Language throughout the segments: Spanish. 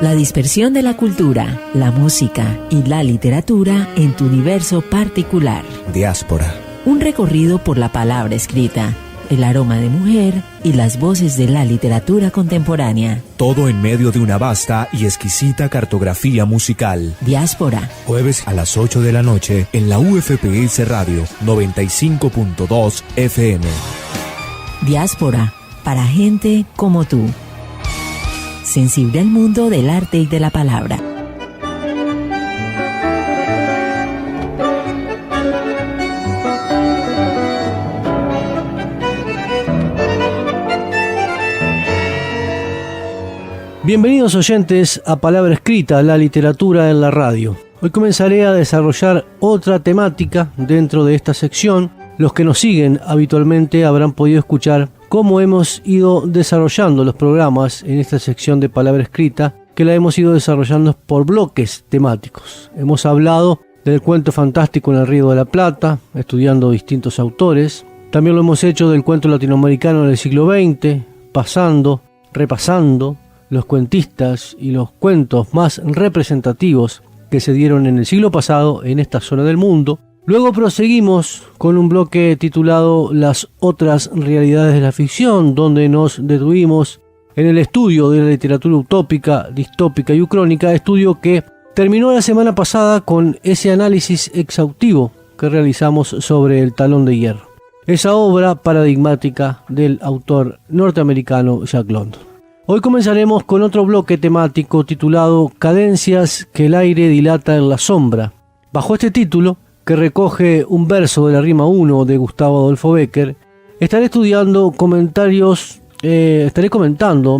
La dispersión de la cultura, la música y la literatura en tu universo particular. Diáspora. Un recorrido por la palabra escrita, el aroma de mujer y las voces de la literatura contemporánea. Todo en medio de una vasta y exquisita cartografía musical. Diáspora. Jueves a las 8 de la noche en la UFPS Radio 95.2 FM. Diáspora, para gente como tú. Sensible al mundo del arte y de la palabra. Bienvenidos oyentes a Palabra Escrita, la literatura en la radio. Hoy comenzaré a desarrollar otra temática dentro de esta sección. Los que nos siguen habitualmente habrán podido escuchar cómo hemos ido desarrollando los programas en esta sección de Palabra Escrita, que la hemos ido desarrollando por bloques temáticos. Hemos hablado del cuento fantástico en el Río de la Plata, estudiando distintos autores. También lo hemos hecho del cuento latinoamericano del siglo XX, repasando los cuentistas y los cuentos más representativos que se dieron en el siglo pasado en esta zona del mundo. Luego proseguimos con un bloque titulado Las otras realidades de la ficción, donde nos detuvimos en el estudio de la literatura utópica, distópica y ucrónica, estudio que terminó la semana pasada con ese análisis exhaustivo que realizamos sobre El Talón de Hierro, esa obra paradigmática del autor norteamericano Jack London. Hoy comenzaremos con otro bloque temático titulado Cadencias que el aire dilata en la sombra. Bajo este título, que recoge un verso de la rima 1 de Gustavo Adolfo Bécquer, estaré comentando,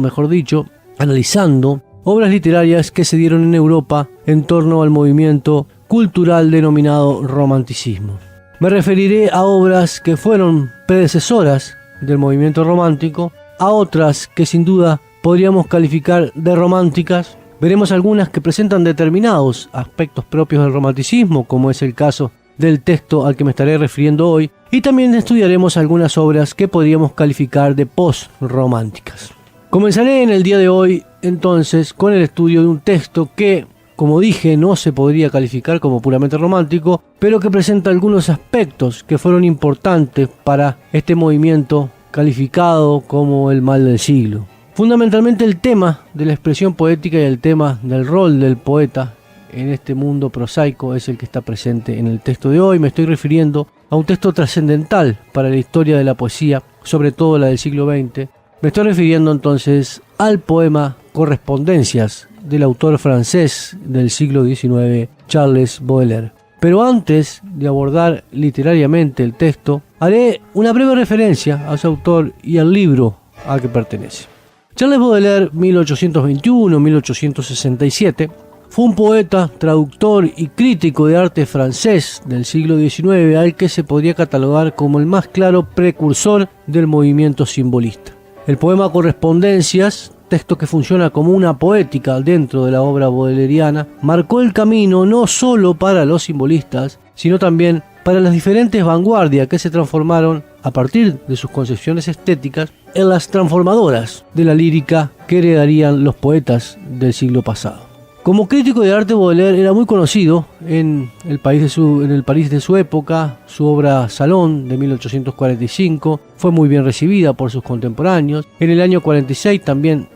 analizando obras literarias que se dieron en Europa en torno al movimiento cultural denominado romanticismo. Me referiré a obras que fueron predecesoras del movimiento romántico, a otras que sin duda podríamos calificar de románticas. Veremos algunas que presentan determinados aspectos propios del romanticismo, como es el caso del texto al que me estaré refiriendo hoy, y también estudiaremos algunas obras que podríamos calificar de post-románticas. Comenzaré en el día de hoy, entonces, con el estudio de un texto que, como dije, no se podría calificar como puramente romántico, pero que presenta algunos aspectos que fueron importantes para este movimiento calificado como el mal del siglo. Fundamentalmente el tema de la expresión poética y el tema del rol del poeta en este mundo prosaico es el que está presente en el texto de hoy. Me estoy refiriendo a un texto trascendental para la historia de la poesía, sobre todo la del siglo XX. Me estoy refiriendo entonces al poema Correspondencias del autor francés del siglo XIX, Charles Baudelaire. Pero antes de abordar literariamente el texto, haré una breve referencia a su autor y al libro al que pertenece. Charles Baudelaire, 1821-1867, fue un poeta, traductor y crítico de arte francés del siglo XIX, al que se podría catalogar como el más claro precursor del movimiento simbolista. El poema Correspondencias, texto que funciona como una poética dentro de la obra baudeleriana, marcó el camino no solo para los simbolistas, sino también para las diferentes vanguardias que se transformaron a partir de sus concepciones estéticas en las transformadoras de la lírica que heredarían los poetas del siglo pasado. Como crítico de arte, Baudelaire era muy conocido en el París de su época. Su obra Salón, de 1845, fue muy bien recibida por sus contemporáneos. En el año 46 también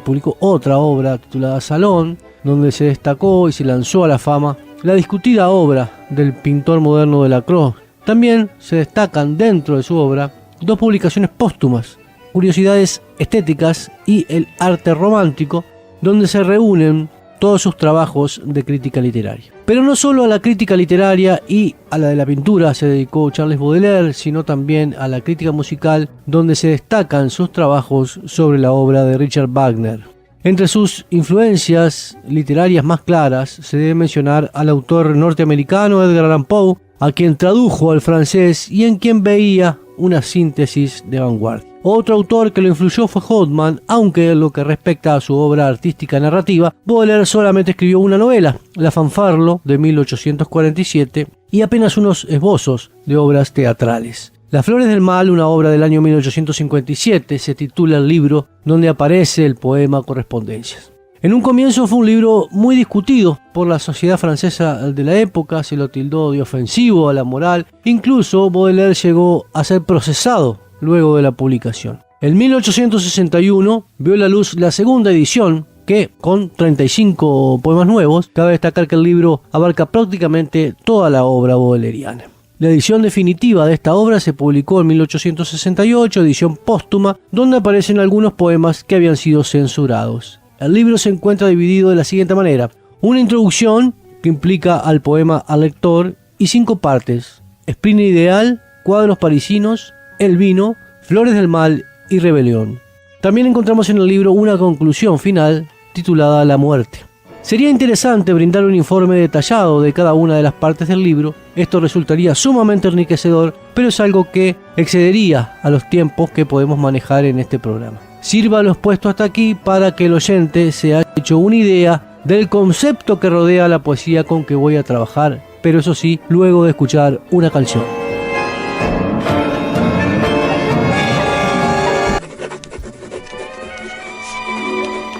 publicó otra obra titulada Salón, donde se destacó y se lanzó a la fama la discutida obra del pintor moderno Delacroix. También se destacan dentro de su obra dos publicaciones póstumas, Curiosidades estéticas y El arte romántico, donde se reúnen todos sus trabajos de crítica literaria. Pero no solo a la crítica literaria y a la de la pintura se dedicó Charles Baudelaire, sino también a la crítica musical, donde se destacan sus trabajos sobre la obra de Richard Wagner. Entre sus influencias literarias más claras se debe mencionar al autor norteamericano Edgar Allan Poe, a quien tradujo al francés y en quien veía una síntesis de vanguardia. Otro autor que lo influyó fue Hoffmann, aunque en lo que respecta a su obra artística narrativa, Baudelaire solamente escribió una novela, La Fanfarlo, de 1847, y apenas unos esbozos de obras teatrales. Las Flores del Mal, una obra del año 1857, se titula el libro donde aparece el poema Correspondencias. En un comienzo fue un libro muy discutido por la sociedad francesa de la época, se lo tildó de ofensivo a la moral, incluso Baudelaire llegó a ser procesado luego de la publicación. En 1861 vio la luz la segunda edición, que con 35 poemas nuevos, cabe destacar que el libro abarca prácticamente toda la obra baudeleriana. La edición definitiva de esta obra se publicó en 1868, edición póstuma, donde aparecen algunos poemas que habían sido censurados. El libro se encuentra dividido de la siguiente manera: una introducción que implica al poema al lector y 5 partes: Sprint ideal, cuadros parisinos, el vino, flores del mal y rebelión. También encontramos en el libro una conclusión final titulada La muerte. Sería interesante brindar un informe detallado de cada una de las partes del libro. Esto resultaría sumamente enriquecedor, pero es algo que excedería a los tiempos que podemos manejar en este programa. Sirva lo expuesto hasta aquí para que el oyente se haya hecho una idea del concepto que rodea la poesía con que voy a trabajar, pero eso sí, luego de escuchar una canción.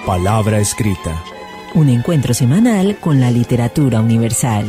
Palabra escrita. Un encuentro semanal con la literatura universal.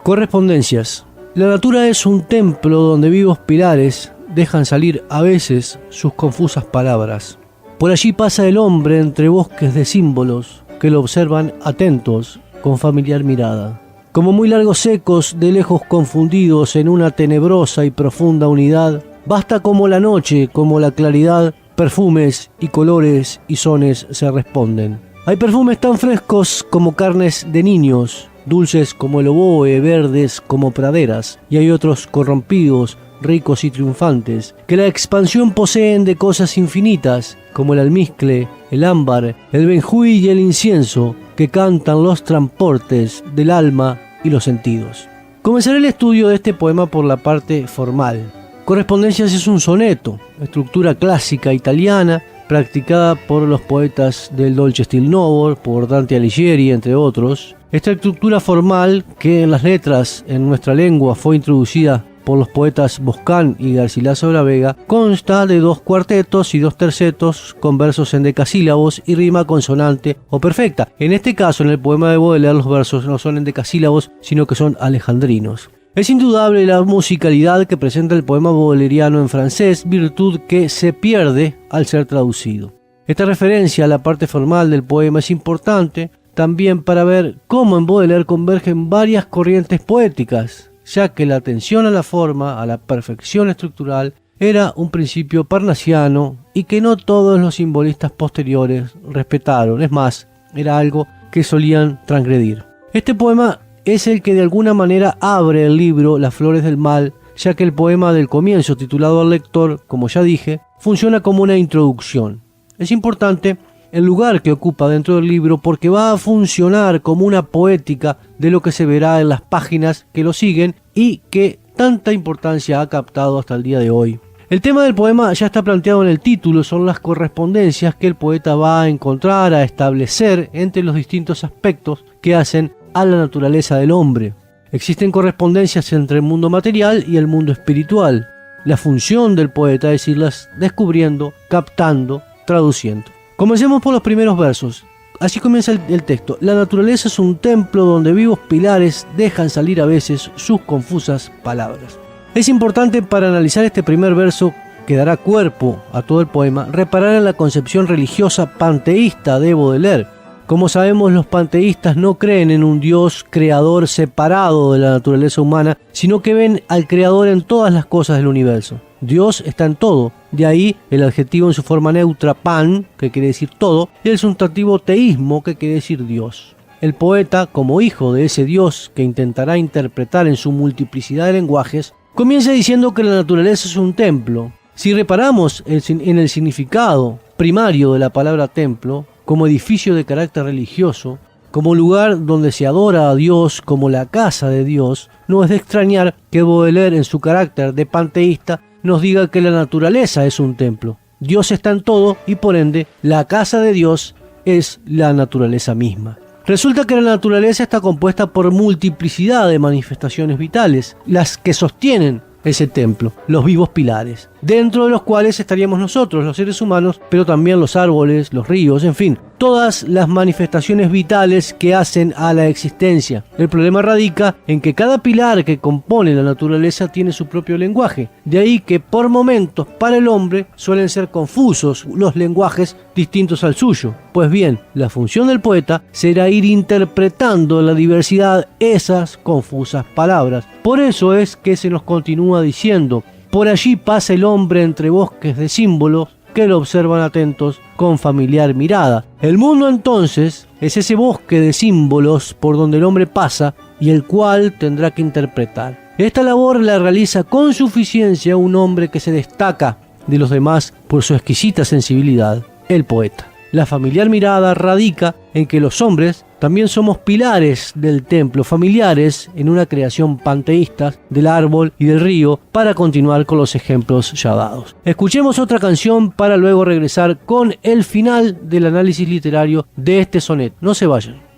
Correspondencias. La natura es un templo donde vivos pilares dejan salir a veces sus confusas palabras. Por allí pasa el hombre entre bosques de símbolos que lo observan atentos con familiar mirada. Como muy largos ecos de lejos confundidos en una tenebrosa y profunda unidad, basta como la noche, como la claridad, perfumes y colores y sones se responden. Hay perfumes tan frescos como carnes de niños, dulces como el oboe, verdes como praderas, y hay otros corrompidos, ricos y triunfantes, que la expansión poseen de cosas infinitas, como el almizcle, el ámbar, el benjuí y el incienso, que cantan los transportes del alma y los sentidos. Comenzaré el estudio de este poema por la parte formal. Correspondencias es un soneto, estructura clásica italiana, practicada por los poetas del Dolce Stil Novo, por Dante Alighieri, entre otros. Esta estructura formal, que en las letras en nuestra lengua fue introducida por los poetas Boscán y Garcilaso de la Vega, consta de 2 cuartetos y 2 tercetos con versos en decasílabos y rima consonante o perfecta. En este caso, en el poema de Baudelaire, los versos no son en decasílabos, sino que son alejandrinos. Es indudable la musicalidad que presenta el poema baudeleriano en francés, virtud que se pierde al ser traducido. Esta referencia a la parte formal del poema es importante también para ver cómo en Baudelaire convergen varias corrientes poéticas, ya que la atención a la forma, a la perfección estructural, era un principio parnasiano y que no todos los simbolistas posteriores respetaron. Es más, era algo que solían transgredir. Este poema es el que de alguna manera abre el libro Las flores del mal, ya que el poema del comienzo, titulado al lector, como ya dije, funciona como una introducción. Es importante el lugar que ocupa dentro del libro porque va a funcionar como una poética de lo que se verá en las páginas que lo siguen y que tanta importancia ha captado hasta el día de hoy. El tema del poema ya está planteado en el título, son las correspondencias que el poeta va a encontrar, a establecer entre los distintos aspectos que hacen a la naturaleza del hombre. Existen correspondencias entre el mundo material y el mundo espiritual. La función del poeta es irlas descubriendo, captando, traduciendo. Comencemos por los primeros versos. Así comienza el texto. La naturaleza es un templo donde vivos pilares dejan salir a veces sus confusas palabras. Es importante para analizar este primer verso, que dará cuerpo a todo el poema, reparar en la concepción religiosa panteísta de Baudelaire. Como sabemos, los panteístas no creen en un Dios creador separado de la naturaleza humana, sino que ven al creador en todas las cosas del universo. Dios está en todo, de ahí el adjetivo en su forma neutra pan, que quiere decir todo, y el sustantivo teísmo, que quiere decir Dios. El poeta, como hijo de ese Dios que intentará interpretar en su multiplicidad de lenguajes, comienza diciendo que la naturaleza es un templo. Si reparamos en el significado primario de la palabra templo, como edificio de carácter religioso, como lugar donde se adora a Dios, como la casa de Dios, no es de extrañar que Baudelaire, en su carácter de panteísta, nos diga que la naturaleza es un templo. Dios está en todo y por ende la casa de Dios es la naturaleza misma. Resulta que la naturaleza está compuesta por multiplicidad de manifestaciones vitales, las que sostienen ese templo, los vivos pilares, dentro de los cuales estaríamos nosotros, los seres humanos, pero también los árboles, los ríos, en fin, todas las manifestaciones vitales que hacen a la existencia. El problema radica en que cada pilar que compone la naturaleza tiene su propio lenguaje, de ahí que por momentos para el hombre suelen ser confusos los lenguajes distintos al suyo. Pues bien, la función del poeta será ir interpretando en la diversidad esas confusas palabras. Por eso es que se nos continúa diciendo: por allí pasa el hombre entre bosques de símbolos que lo observan atentos con familiar mirada. El mundo entonces es ese bosque de símbolos por donde el hombre pasa y el cual tendrá que interpretar. Esta labor la realiza con suficiencia un hombre que se destaca de los demás por su exquisita sensibilidad, el poeta. La familiar mirada radica en que los hombres también somos pilares del templo, familiares en una creación panteísta del árbol y del río, para continuar con los ejemplos ya dados. Escuchemos otra canción para luego regresar con el final del análisis literario de este soneto. No se vayan.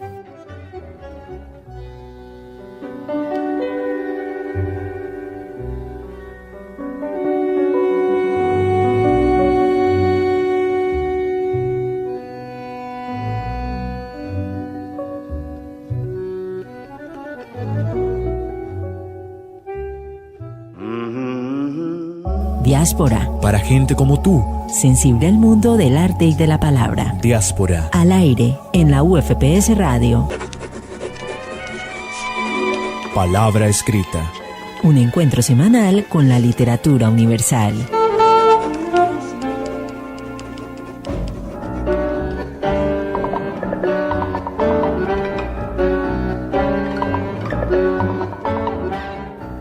Diáspora. Para gente como tú. Sensible al mundo del arte y de la palabra. Diáspora. Al aire en la UFPS Radio. Palabra escrita. Un encuentro semanal con la literatura universal.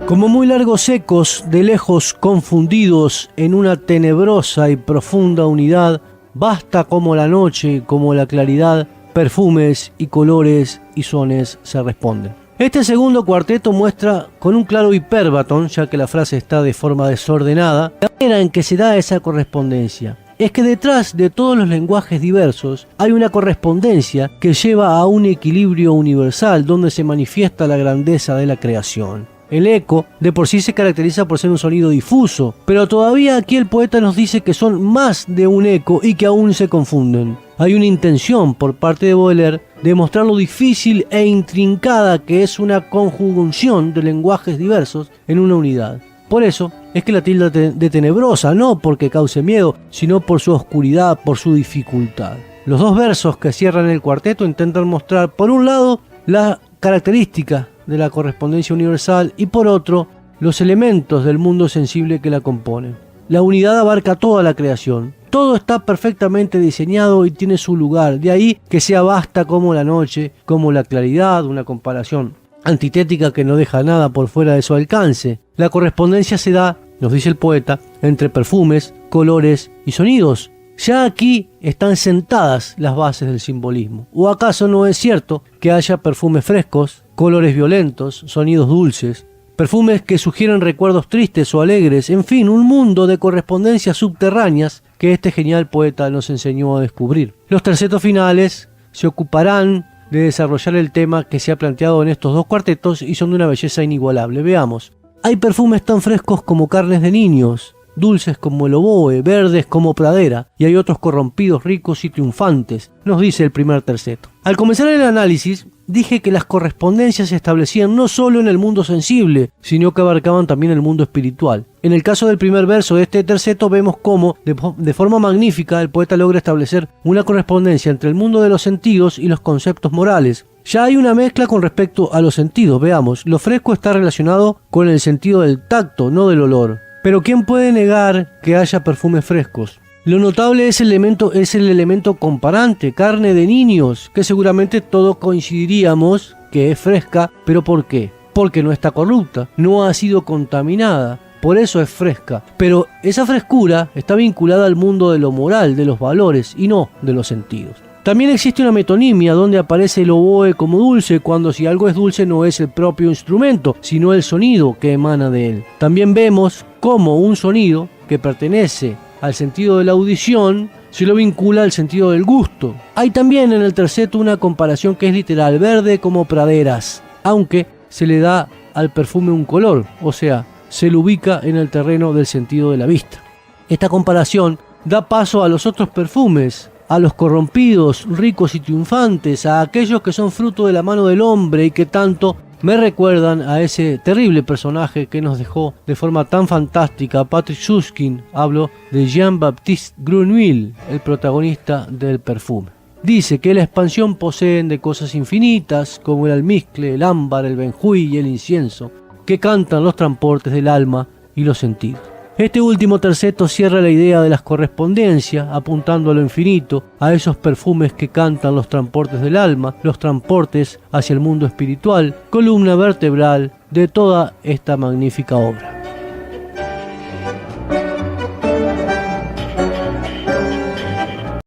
Como muy largos ecos de lejos confundidos en una tenebrosa y profunda unidad, basta como la noche, como la claridad, perfumes y colores y sones se responden. Este segundo cuarteto muestra con un claro hipérbaton, ya que la frase está de forma desordenada, la manera en que se da esa correspondencia. Es que detrás de todos los lenguajes diversos hay una correspondencia que lleva a un equilibrio universal donde se manifiesta la grandeza de la creación. El eco de por sí se caracteriza por ser un sonido difuso, pero todavía aquí el poeta nos dice que son más de un eco y que aún se confunden. Hay una intención por parte de Baudelaire de mostrar lo difícil e intrincada que es una conjunción de lenguajes diversos en una unidad. Por eso es que la tilda de tenebrosa, no porque cause miedo, sino por su oscuridad, por su dificultad. Los dos versos que cierran el cuarteto intentan mostrar, por un lado, la característica de la correspondencia universal y por otro, los elementos del mundo sensible que la componen. La unidad abarca toda la creación. Todo está perfectamente diseñado y tiene su lugar. De ahí que sea vasta como la noche, como la claridad, una comparación antitética que no deja nada por fuera de su alcance. La correspondencia se da, nos dice el poeta, entre perfumes, colores y sonidos. Ya aquí están sentadas las bases del simbolismo. ¿O acaso no es cierto que haya perfumes frescos, colores violentos, sonidos dulces, perfumes que sugieren recuerdos tristes o alegres, en fin, un mundo de correspondencias subterráneas que este genial poeta nos enseñó a descubrir? Los tercetos finales se ocuparán de desarrollar el tema que se ha planteado en estos dos cuartetos y son de una belleza inigualable. Veamos. Hay perfumes tan frescos como carnes de niños, dulces como el oboe, verdes como pradera, y hay otros corrompidos, ricos y triunfantes, nos dice el primer terceto. Al comenzar el análisis, dije que las correspondencias se establecían no solo en el mundo sensible, sino que abarcaban también el mundo espiritual. En el caso del primer verso de este terceto vemos cómo, de forma magnífica, el poeta logra establecer una correspondencia entre el mundo de los sentidos y los conceptos morales. Ya hay una mezcla con respecto a los sentidos, veamos. Lo fresco está relacionado con el sentido del tacto, no del olor. Pero ¿quién puede negar que haya perfumes frescos? Lo notable es el elemento comparante, carne de niños, que seguramente todos coincidiríamos que es fresca. ¿Pero por qué? Porque no está corrupta, no ha sido contaminada, por eso es fresca. Pero esa frescura está vinculada al mundo de lo moral, de los valores y no de los sentidos. También existe una metonimia donde aparece el oboe como dulce, cuando si algo es dulce no es el propio instrumento, sino el sonido que emana de él. También vemos cómo un sonido que pertenece al sentido de la audición se lo vincula al sentido del gusto. Hay también en el terceto una comparación que es literal, verde como praderas, aunque se le da al perfume un color, o sea, se lo ubica en el terreno del sentido de la vista. Esta comparación da paso a los otros perfumes, a los corrompidos, ricos y triunfantes, a aquellos que son fruto de la mano del hombre y que tanto me recuerdan a ese terrible personaje que nos dejó de forma tan fantástica Patrick Süskind. Hablo de Jean-Baptiste Grenouille, el protagonista del perfume. Dice que la expansión poseen de cosas infinitas, como el almizcle, el ámbar, el benjuí y el incienso, que cantan los transportes del alma y los sentidos. Este último terceto cierra la idea de las correspondencias, apuntando a lo infinito, a esos perfumes que cantan los transportes del alma, los transportes hacia el mundo espiritual, columna vertebral de toda esta magnífica obra.